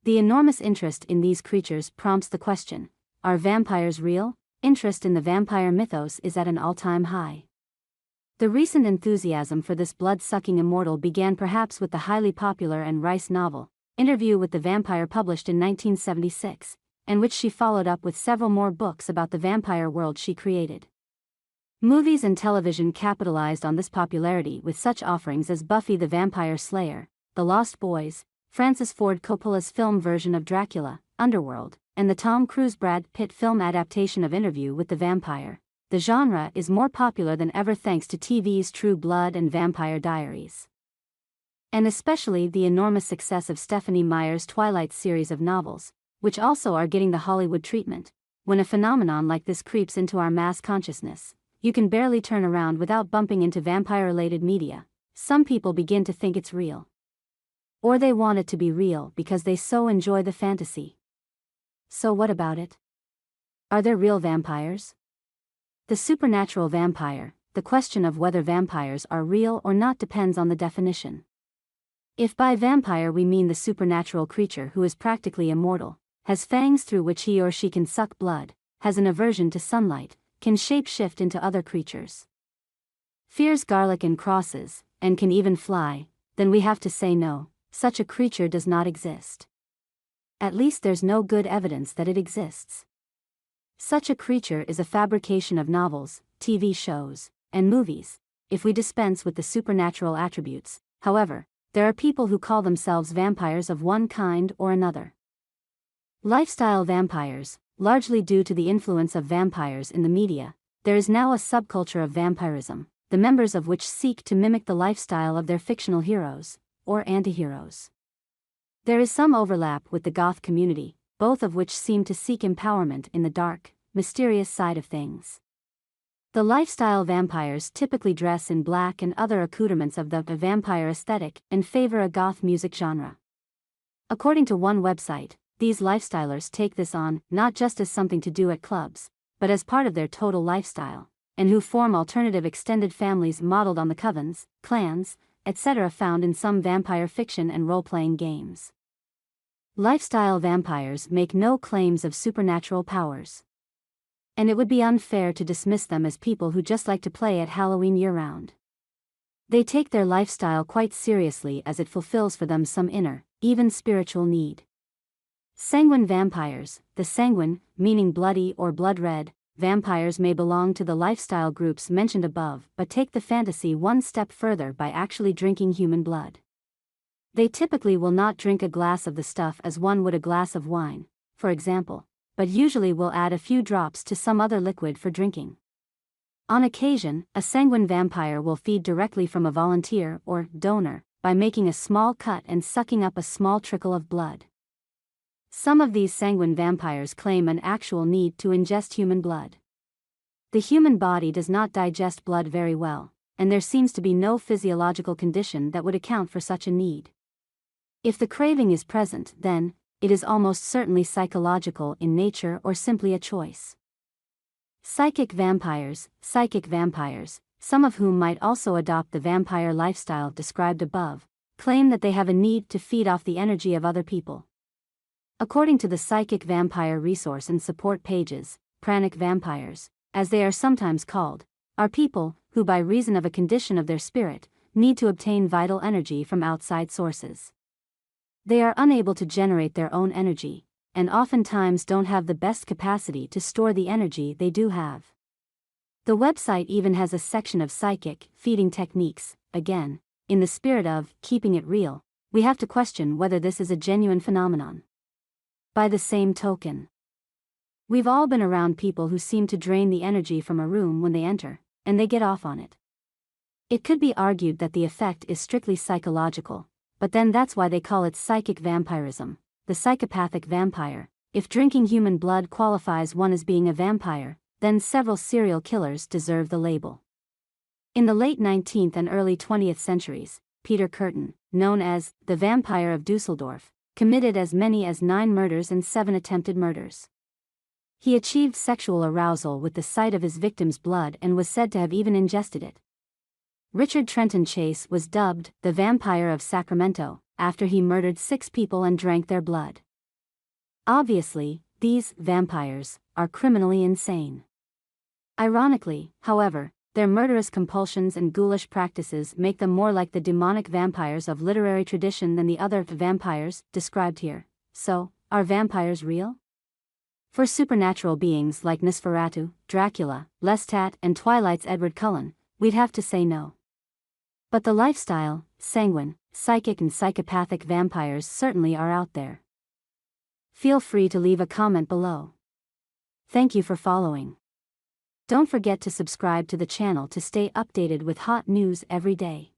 The enormous interest in these creatures prompts the question, are vampires real? Interest in the vampire mythos is at an all-time high. The recent enthusiasm for this blood-sucking immortal began perhaps with the highly popular Anne Rice novel, Interview with the Vampire, published in 1976, and which she followed up with several more books about the vampire world she created. Movies and television capitalized on this popularity with such offerings as Buffy the Vampire Slayer, The Lost Boys, Francis Ford Coppola's film version of Dracula, Underworld, and the Tom Cruise-Brad Pitt film adaptation of Interview with the Vampire. The genre is more popular than ever thanks to TV's True Blood and Vampire Diaries. And especially the enormous success of Stephenie Meyer's Twilight series of novels, which also are getting the Hollywood treatment. When a phenomenon like this creeps into our mass consciousness, you can barely turn around without bumping into vampire-related media. Some people begin to think it's real. Or they want it to be real because they so enjoy the fantasy. So what about it? Are there real vampires? The supernatural vampire, the question of whether vampires are real or not depends on the definition. If by vampire we mean the supernatural creature who is practically immortal, has fangs through which he or she can suck blood, has an aversion to sunlight, can shape-shift into other creatures, fears garlic and crosses, and can even fly, then we have to say no, such a creature does not exist. At least there's no good evidence that it exists. Such a creature is a fabrication of novels, TV shows, and movies, if we dispense with the supernatural attributes. However, there are people who call themselves vampires of one kind or another. Lifestyle vampires, largely due to the influence of vampires in the media, there is now a subculture of vampirism, the members of which seek to mimic the lifestyle of their fictional heroes, or antiheroes. There is some overlap with the goth community, both of which seem to seek empowerment in the dark, mysterious side of things. The lifestyle vampires typically dress in black and other accoutrements of the vampire aesthetic and favor a goth music genre. According to one website, these lifestylers take this on not just as something to do at clubs, but as part of their total lifestyle, and who form alternative extended families modeled on the covens, clans, etc. found in some vampire fiction and role-playing games. Lifestyle vampires make no claims of supernatural powers. And it would be unfair to dismiss them as people who just like to play at Halloween year-round. They take their lifestyle quite seriously as it fulfills for them some inner, even spiritual need. Sanguine vampires, the sanguine, meaning bloody or blood-red, vampires may belong to the lifestyle groups mentioned above but take the fantasy one step further by actually drinking human blood. They typically will not drink a glass of the stuff as one would a glass of wine, for example, but usually will add a few drops to some other liquid for drinking. On occasion, a sanguine vampire will feed directly from a volunteer or donor by making a small cut and sucking up a small trickle of blood. Some of these sanguine vampires claim an actual need to ingest human blood. The human body does not digest blood very well, and there seems to be no physiological condition that would account for such a need. If the craving is present, then it is almost certainly psychological in nature or simply a choice. Psychic vampires, some of whom might also adopt the vampire lifestyle described above, claim that they have a need to feed off the energy of other people. According to the Psychic Vampire Resource and Support pages, pranic vampires, as they are sometimes called, are people who by reason of a condition of their spirit, need to obtain vital energy from outside sources. They are unable to generate their own energy, and oftentimes don't have the best capacity to store the energy they do have. The website even has a section of psychic feeding techniques. Again, in the spirit of keeping it real, we have to question whether this is a genuine phenomenon. By the same token, we've all been around people who seem to drain the energy from a room when they enter, and they get off on it. It could be argued that the effect is strictly psychological, but then that's why they call it psychic vampirism, the psychopathic vampire. If drinking human blood qualifies one as being a vampire, then several serial killers deserve the label. In the late 19th and early 20th centuries, Peter Kürten, known as the Vampire of Dusseldorf, committed as many as 9 murders and 7 attempted murders. He achieved sexual arousal with the sight of his victim's blood and was said to have even ingested it. Richard Trenton Chase was dubbed the Vampire of Sacramento after he murdered 6 people and drank their blood. Obviously, these vampires are criminally insane. Ironically, however, their murderous compulsions and ghoulish practices make them more like the demonic vampires of literary tradition than the other vampires described here. So, are vampires real? For supernatural beings like Nosferatu, Dracula, Lestat, and Twilight's Edward Cullen, we'd have to say no. But the lifestyle, sanguine, psychic and psychopathic vampires certainly are out there. Feel free to leave a comment below. Thank you for following. Don't forget to subscribe to the channel to stay updated with hot news every day.